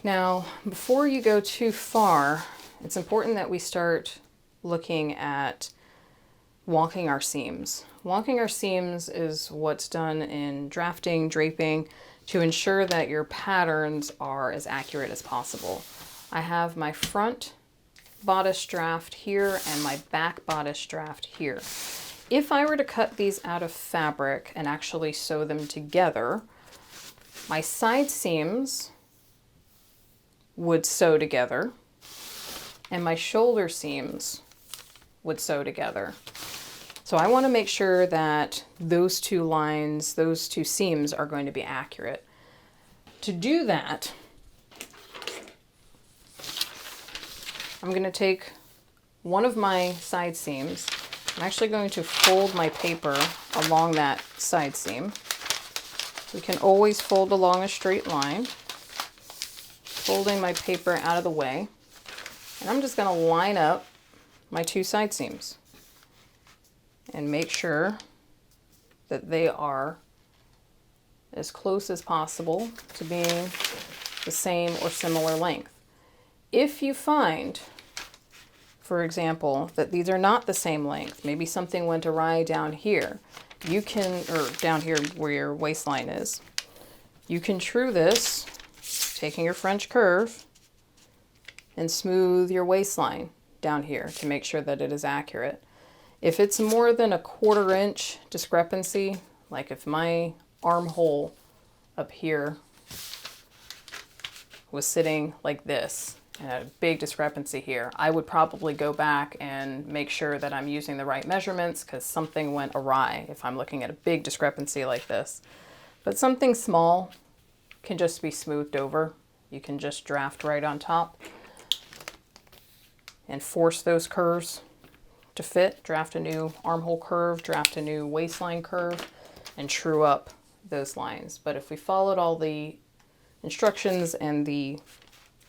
Now, before you go too far, it's important that we start looking at wonking our seams. Wonking our seams is what's done in drafting, draping, to ensure that your patterns are as accurate as possible. I have my front bodice draft here and my back bodice draft here. If I were to cut these out of fabric and actually sew them together, my side seams would sew together and my shoulder seams would sew together. So I want to make sure that those two lines, those two seams are going to be accurate. To do that, I'm going to take one of my side seams. I'm actually going to fold my paper along that side seam. We can always fold along a straight line, folding my paper out of the way. And I'm just going to line up my two side seams and make sure that they are as close as possible to being the same or similar length. If you find, for example, that these are not the same length, maybe something went awry down here, you can, or down here where your waistline is, you can true this, taking your French curve, and smooth your waistline down here to make sure that it is accurate. If it's more than a 1/4 inch discrepancy, like if my armhole up here was sitting like this and had a big discrepancy here, I would probably go back and make sure that I'm using the right measurements because something went awry if I'm looking at a big discrepancy like this. But something small can just be smoothed over. You can just draft right on top and force those curves to fit. Draft a new armhole curve, draft a new waistline curve, and true up those lines. But if we followed all the instructions and the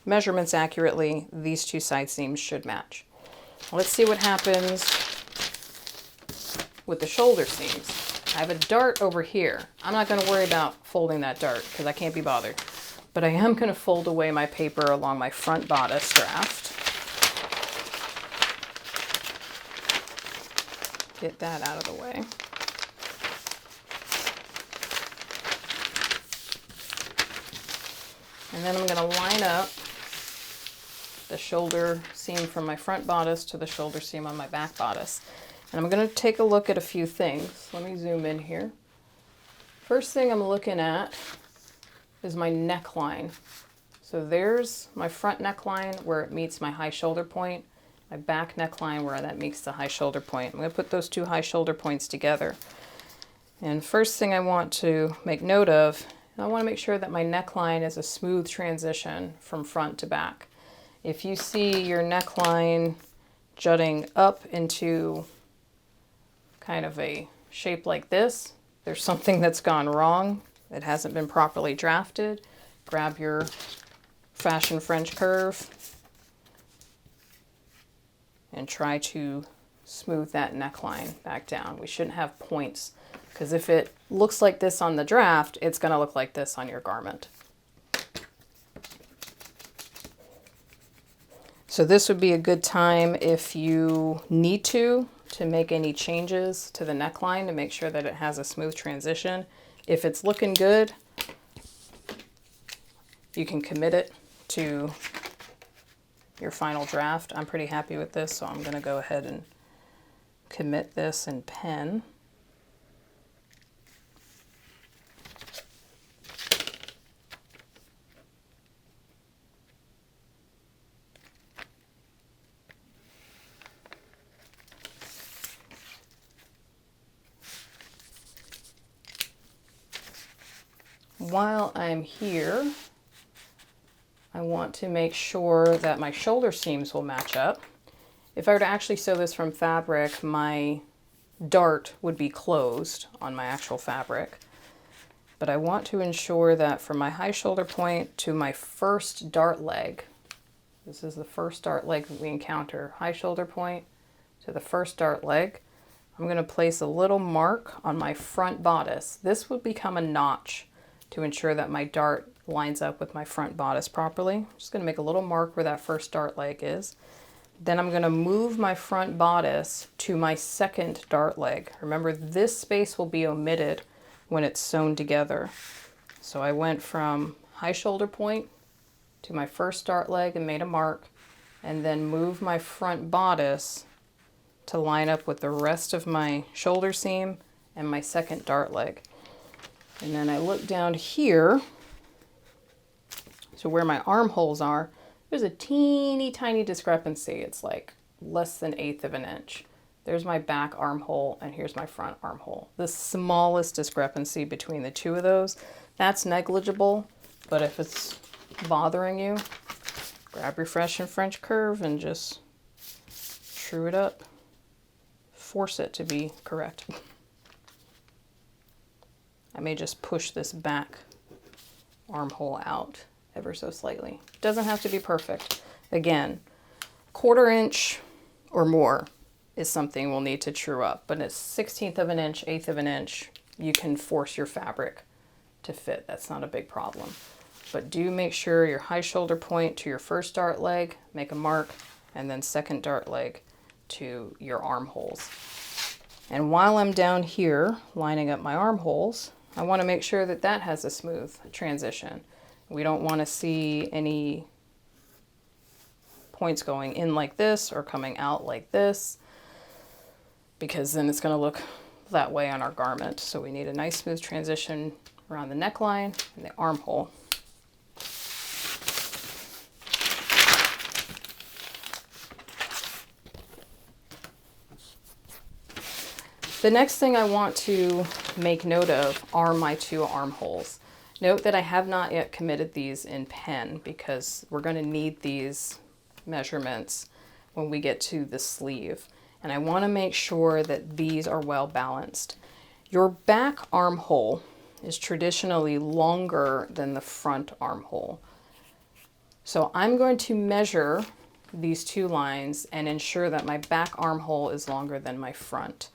measurements accurately, these two side seams should match. Let's see what happens with the shoulder seams. I have a dart over here. I'm not going to worry about folding that dart because I can't be bothered. But I am going to fold away my paper along my front bodice draft. Get that out of the way. And then I'm going to line up the shoulder seam from my front bodice to the shoulder seam on my back bodice. And I'm going to take a look at a few things. Let me zoom in here. First thing I'm looking at is my neckline. So there's my front neckline where it meets my high shoulder point, my back neckline where that meets the high shoulder point. I'm going to put those two high shoulder points together. And first thing I want to make note of, I want to make sure that my neckline is a smooth transition from front to back. If you see your neckline jutting up into kind of a shape like this, there's something that's gone wrong. It hasn't been properly drafted. Grab your fashion French curve and try to smooth that neckline back down. We shouldn't have points because if it looks like this on the draft, it's going to look like this on your garment. So this would be a good time if you need to make any changes to the neckline to make sure that it has a smooth transition. If it's looking good, you can commit it to your final draft. I'm pretty happy with this, so I'm going to go ahead and commit this in pen. While I'm here, I want to make sure that my shoulder seams will match up. If I were to actually sew this from fabric, my dart would be closed on my actual fabric. But I want to ensure that from my high shoulder point to my first dart leg, this is the first dart leg that we encounter, high shoulder point to the first dart leg, I'm going to place a little mark on my front bodice. This would become a notch to ensure that my dart lines up with my front bodice properly. I'm just going to make a little mark where that first dart leg is. Then I'm going to move my front bodice to my second dart leg. Remember, this space will be omitted when it's sewn together. So I went from high shoulder point to my first dart leg and made a mark, and then move my front bodice to line up with the rest of my shoulder seam and my second dart leg. And then I look down here, so where my armholes are, there's a teeny tiny discrepancy. It's like less than 1/8 of an inch. There's my back armhole and here's my front armhole. The smallest discrepancy between the two of those, that's negligible, but if it's bothering you, grab your fresh and French curve and just true it up. Force it to be correct. I may just push this back armhole out ever so slightly. Doesn't have to be perfect. Again, 1/4 inch or more is something we'll need to true up, but it's 1/16 of an inch, 1/8 of an inch, you can force your fabric to fit. That's not a big problem. But do make sure your high shoulder point to your first dart leg, make a mark, and then second dart leg to your armholes. And while I'm down here lining up my armholes, I want to make sure that that has a smooth transition. We don't want to see any points going in like this or coming out like this, because then it's going to look that way on our garment. So we need a nice smooth transition around the neckline and the armhole. The next thing I want to make note of are my 2 armholes. Note that I have not yet committed these in pen because we're going to need these measurements when we get to the sleeve. And I want to make sure that these are well balanced. Your back armhole is traditionally longer than the front armhole. So I'm going to measure these 2 lines and ensure that my back armhole is longer than my front.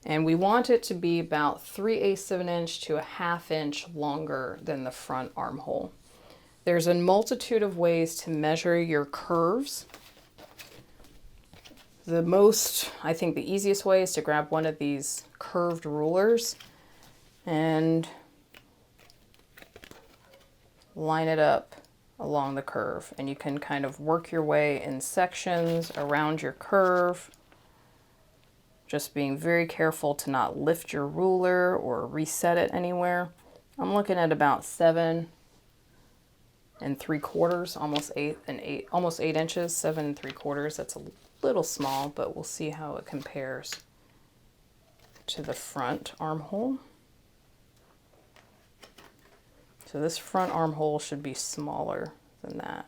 And we want it to be about 3/8 of an inch to 1/2 inch longer than the front armhole. There's a multitude of ways to measure your curves. I think the easiest way is to grab one of these curved rulers and line it up along the curve. And you can kind of work your way in sections around your curve, just being very careful to not lift your ruler or reset it anywhere. I'm looking at about 7 3/4, almost 8 inches, 7 3/4. That's a little small, but we'll see how it compares to the front armhole. So this front armhole should be smaller than that.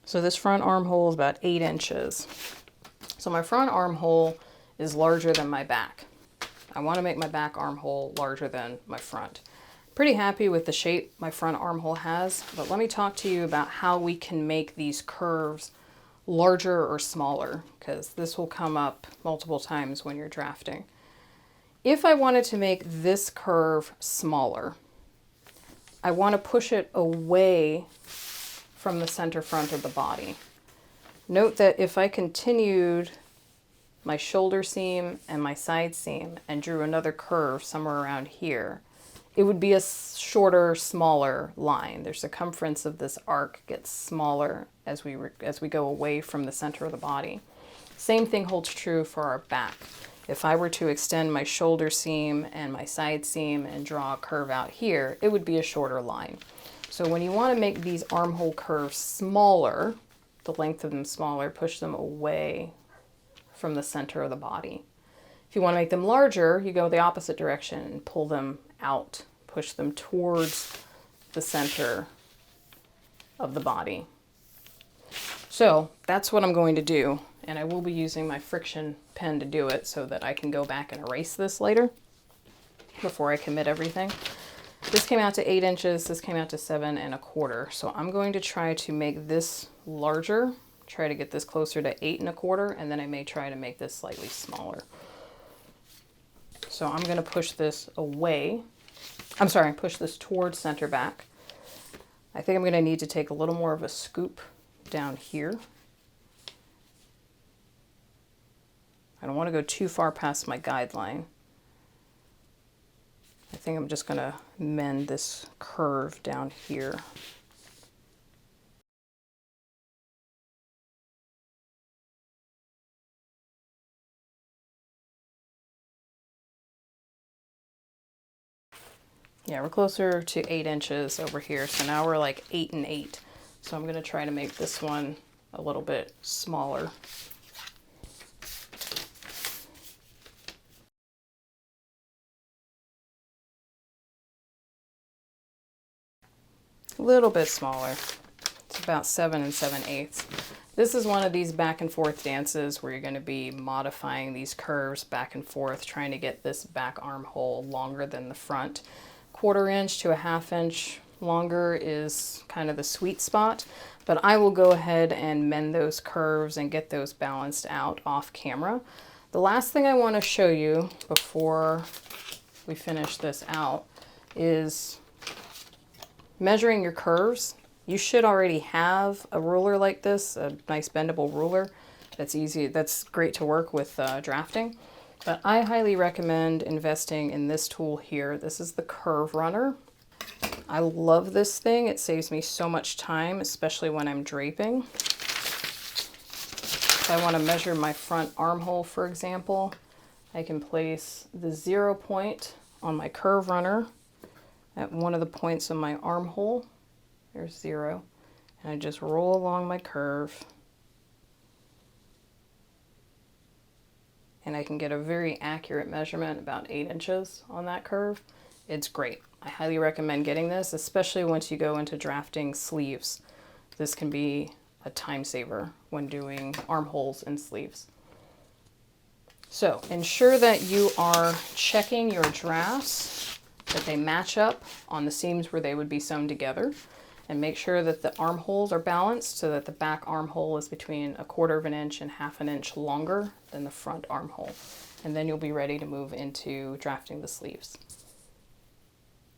So this front armhole is about 8 inches. So my front armhole is larger than my back. I want to make my back armhole larger than my front. Pretty happy with the shape my front armhole has, but let me talk to you about how we can make these curves larger or smaller, because this will come up multiple times when you're drafting. If I wanted to make this curve smaller, I want to push it away from the center front of the body. Note that if I continued my shoulder seam and my side seam and drew another curve somewhere around here, it would be a shorter, smaller line. The circumference of this arc gets smaller as we go away from the center of the body. Same thing holds true for our back. If I were to extend my shoulder seam and my side seam and draw a curve out here, it would be a shorter line. So when you want to make these armhole curves smaller, the length of them smaller, push them away from the center of the body. If you want to make them larger, you go the opposite direction and pull them out, push them towards the center of the body. So that's what I'm going to do, and I will be using my friction pen to do it so that I can go back and erase this later before I commit everything. This came out to 8 inches, this came out to 7 1/4. So I'm going to try to make this larger, try to get this closer to 8 1/4, and then I may try to make this slightly smaller. So I'm going to push this away. I'm sorry, push this towards center back. I think I'm going to need to take a little more of a scoop down here. I don't want to go too far past my guideline. I think I'm just going to mend this curve down here. Yeah, we're closer to 8 inches over here. So now we're like 8 and 8. So I'm going to try to make this one a little bit smaller. A little bit smaller. It's about 7 7/8. This is one of these back and forth dances where you're going to be modifying these curves back and forth, trying to get this back armhole longer than the front. 1/4 inch to a 1/2 inch longer is kind of the sweet spot, but I will go ahead and mend those curves and get those balanced out off camera. The last thing I want to show you before we finish this out is measuring your curves. You should already have a ruler like this, a nice bendable ruler. That's easy, that's great to work with drafting. But I highly recommend investing in this tool here. This is the Curve Runner. I love this thing. It saves me so much time, especially when I'm draping. If I want to measure my front armhole, for example, I can place the 0 point on my Curve Runner at one of the points of my armhole. There's 0. And I just roll along my curve. And I can get a very accurate measurement, about 8 inches on that curve. It's great. I highly recommend getting this, especially once you go into drafting sleeves. This can be a time saver when doing armholes and sleeves. So ensure that you are checking your drafts, that they match up on the seams where they would be sewn together, and make sure that the armholes are balanced so that the back armhole is between 1/4 inch and 1/2 inch longer than the front armhole. And then you'll be ready to move into drafting the sleeves.